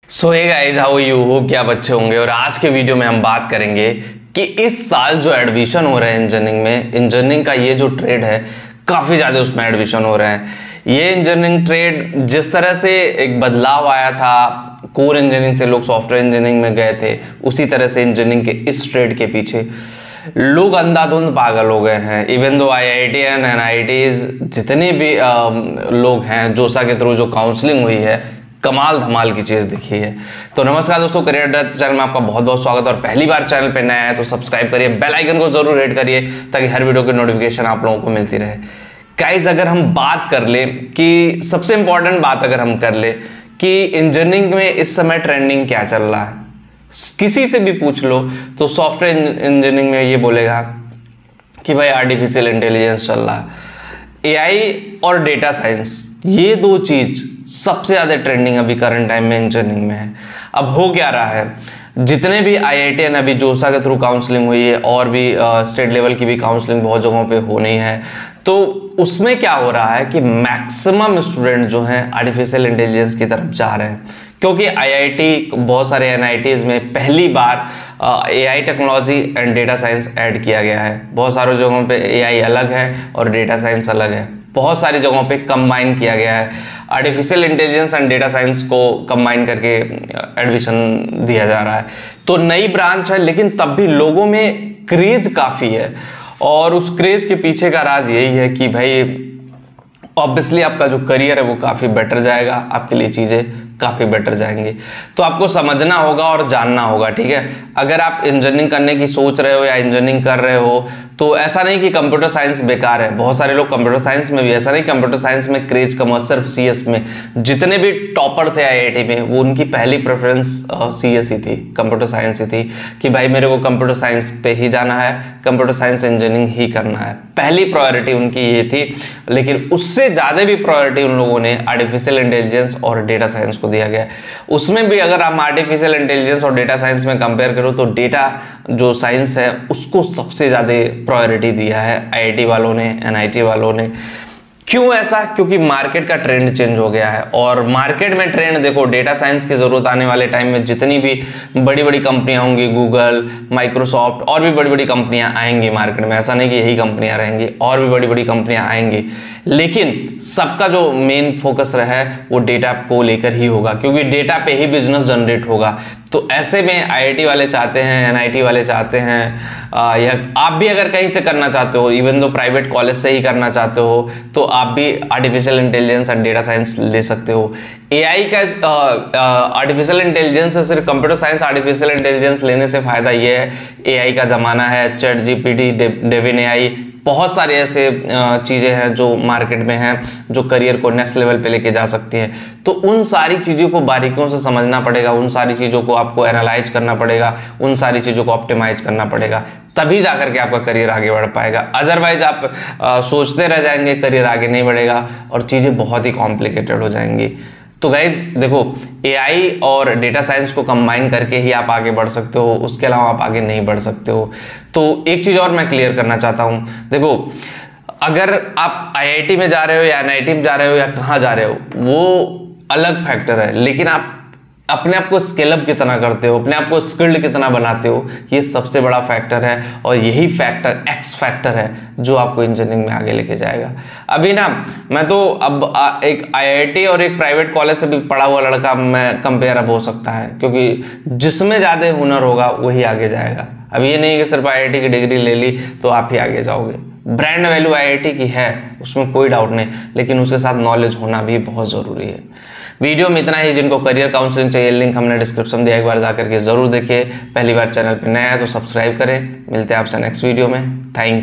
So hey guys, how you hope कि आप अच्छे होंगे। और आज के वीडियो में हम बात करेंगे कि इस साल जो एडमिशन हो रहे हैं इंजीनियरिंग का ये जो ट्रेड है, काफ़ी ज़्यादा उसमें एडमिशन हो रहे हैं। ये इंजीनियरिंग ट्रेड जिस तरह से एक बदलाव आया था, कोर इंजीनियरिंग से लोग सॉफ्टवेयर इंजीनियरिंग में गए थे, उसी तरह से इंजीनियरिंग के इस ट्रेड के पीछे लोग अंधाधुंध पागल हो गए हैं। Even though IIT and NITs जितने भी लोग हैं, जोसा के थ्रू जो काउंसलिंग हुई है, कमाल धमाल की चीज़ दिखी है। तो नमस्कार दोस्तों, करियर अड्डा चैनल में आपका बहुत बहुत स्वागत है। और पहली बार चैनल पे नया है तो सब्सक्राइब करिए, बेल आइकन को जरूर हिट करिए ताकि हर वीडियो की नोटिफिकेशन आप लोगों को मिलती रहे। गाइस, अगर हम बात कर ले कि सबसे इंपॉर्टेंट बात अगर हम कर ले कि इंजीनियरिंग में इस समय ट्रेंडिंग क्या चल रहा है, किसी से भी पूछ लो तो सॉफ्टवेयर इंजीनियरिंग में ये बोलेगा कि भाई आर्टिफिशियल इंटेलिजेंस चल रहा है। AI और डेटा साइंस, ये दो चीज़ सबसे ज़्यादा ट्रेंडिंग अभी करंट टाइम में इंजीनियरिंग में है। अब हो क्या रहा है, जितने भी IIT एंड अभी जोसा के थ्रू काउंसलिंग हुई है और भी स्टेट लेवल की भी काउंसलिंग बहुत जगहों पे होनी है, तो उसमें क्या हो रहा है कि मैक्सिमम स्टूडेंट जो हैं आर्टिफिशियल इंटेलिजेंस की तरफ जा रहे हैं। क्योंकि IIT, बहुत सारे NITs में पहली बार AI technology and data science add किया गया है। बहुत सारी जगहों पे AI अलग है और डेटा साइंस अलग है। बहुत सारी जगहों पे कंबाइन किया गया है। Artificial intelligence and data science को कंबाइन करके एडमिशन दिया जा रहा है। तो नई ब्रांच है, लेकिन तब भी लोगों में क्रेज काफ़ी है। और उस क्रेज के पीछे का राज यही है कि भाई ऑब्वियसली आपका जो करियर है वो काफ़ी बेटर जाएगा, आपके लिए चीज़ें काफ़ी बेटर जाएंगी। तो आपको समझना होगा और जानना होगा, ठीक है। अगर आप इंजीनियरिंग करने की सोच रहे हो या इंजीनियरिंग कर रहे हो तो ऐसा नहीं कि कंप्यूटर साइंस बेकार है। बहुत सारे लोग कंप्यूटर साइंस में भी, ऐसा नहीं कंप्यूटर साइंस में क्रेज कम है। सिर्फ CS में जितने भी टॉपर थे IIT में, वो उनकी पहली प्रेफरेंस CS ही थी, कंप्यूटर साइंस ही थी कि भाई मेरे को कंप्यूटर साइंस पे ही जाना है, कंप्यूटर साइंस इंजीनियरिंग ही करना है। पहली प्रायोरिटी उनकी ये थी। लेकिन उससे ज़्यादा भी प्रायोरिटी उन लोगों ने आर्टिफिशियल इंटेलिजेंस और डेटा साइंस को दिया गया। उसमें भी अगर आप आर्टिफिशियल इंटेलिजेंस और डेटा साइंस में कंपेयर करो तो डेटा जो साइंस है उसको सबसे ज़्यादा प्रायोरिटी दिया है IIT वालों ने, NIT वालों ने। क्यों ऐसा? क्योंकि मार्केट का ट्रेंड चेंज हो गया है। और मार्केट में ट्रेंड देखो, डेटा साइंस की ज़रूरत आने वाले टाइम में जितनी भी बड़ी बड़ी कंपनियां होंगी, गूगल, माइक्रोसॉफ्ट और भी बड़ी बड़ी कंपनियां आएंगी मार्केट में। ऐसा नहीं कि यही कंपनियां रहेंगी, और भी बड़ी बड़ी कंपनियां आएंगी। लेकिन सबका जो मेन फोकस रहा है वो डेटा को लेकर ही होगा, क्योंकि डेटा पे ही बिजनेस जनरेट होगा। तो ऐसे में IIT वाले चाहते हैं, NIT वाले चाहते हैं, या आप भी अगर कहीं से करना चाहते हो, इवन दो प्राइवेट कॉलेज से ही करना चाहते हो, तो आप भी artificial intelligence and data science ले सकते हो। AI का आर्टिफिशियल इंटेलिजेंस से सिर्फ कंप्यूटर साइंस आर्टिफिशियल इंटेलिजेंस लेने से फ़ायदा ये है, AI का ज़माना है, ChatGPT, डेविन AI, बहुत सारे ऐसे चीज़ें हैं जो मार्केट में हैं जो करियर को नेक्स्ट लेवल पे लेके जा सकती हैं। तो उन सारी चीज़ों को बारीकियों से समझना पड़ेगा, उन सारी चीज़ों को आपको एनालाइज करना पड़ेगा, उन सारी चीज़ों को ऑप्टिमाइज करना पड़ेगा, तभी जा करके आपका करियर आगे बढ़ पाएगा। अदरवाइज आप सोचते रह जाएंगे, करियर आगे नहीं बढ़ेगा और चीज़ें बहुत ही कॉम्प्लिकेटेड हो जाएंगी। तो गाइज देखो, AI और डेटा साइंस को कंबाइन करके ही आप आगे बढ़ सकते हो, उसके अलावा आप आगे नहीं बढ़ सकते हो। तो एक चीज़ और मैं क्लियर करना चाहता हूँ, देखो अगर आप IIT में जा रहे हो या NIT में जा रहे हो या कहाँ जा रहे हो, वो अलग फैक्टर है। लेकिन आप अपने आप को स्केल अप कितना करते हो, अपने आप को स्किल्ड कितना बनाते हो, ये सबसे बड़ा फैक्टर है। और यही फैक्टर X फैक्टर है जो आपको इंजीनियरिंग में आगे लेके जाएगा। अभी ना मैं तो अब एक IIT और एक प्राइवेट कॉलेज से भी पढ़ा हुआ लड़का मैं कंपेयर अब हो सकता है, क्योंकि जिसमें ज़्यादा हुनर होगा वही आगे जाएगा। अब ये नहीं कि सिर्फ IIT की डिग्री ले ली तो आप ही आगे जाओगे। ब्रांड वैल्यू IIT की है, उसमें कोई डाउट नहीं, लेकिन उसके साथ नॉलेज होना भी बहुत ज़रूरी है। वीडियो में इतना ही। जिनको करियर काउंसलिंग चाहिए, लिंक हमने डिस्क्रिप्शन दिया, एक बार जाकर के ज़रूर देखिए। पहली बार चैनल पर नया है तो सब्सक्राइब करें। मिलते हैं आपसे नेक्स्ट वीडियो में। Thank you.